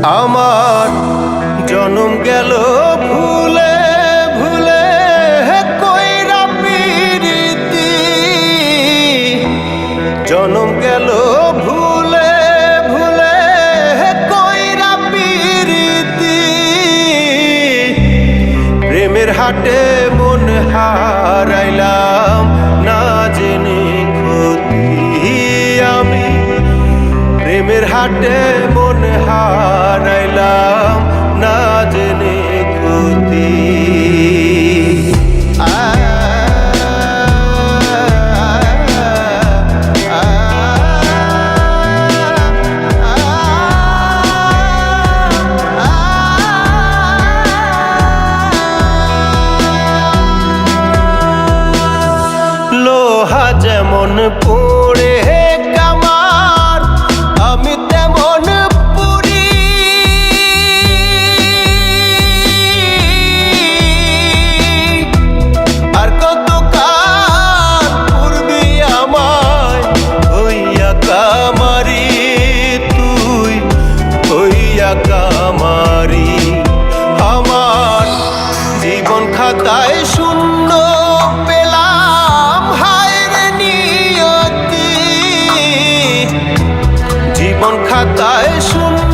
আমার জনম গেল ভুলে ভুলে কইরা পিরিতি, জনম গেল ভুলে ভুলে কইরা পিরিতি। প্রেমের হাটে মন হারাইলাম না জেনে ক্ষতি আমি, প্রেমের হাটে মন হারাইলাম না জেনে ক্ষতি। লোহা যেমন পড়ে কামার, আমি তেমন পুরি। আর কত কাল পূর্বি আমায় হইয়া কামারি, তুই হইয়া কামারি। আমার জীবন খাতায় শূন্য পেলাম, হায় রে নিয়তি। জীবন খাতায় শূন্য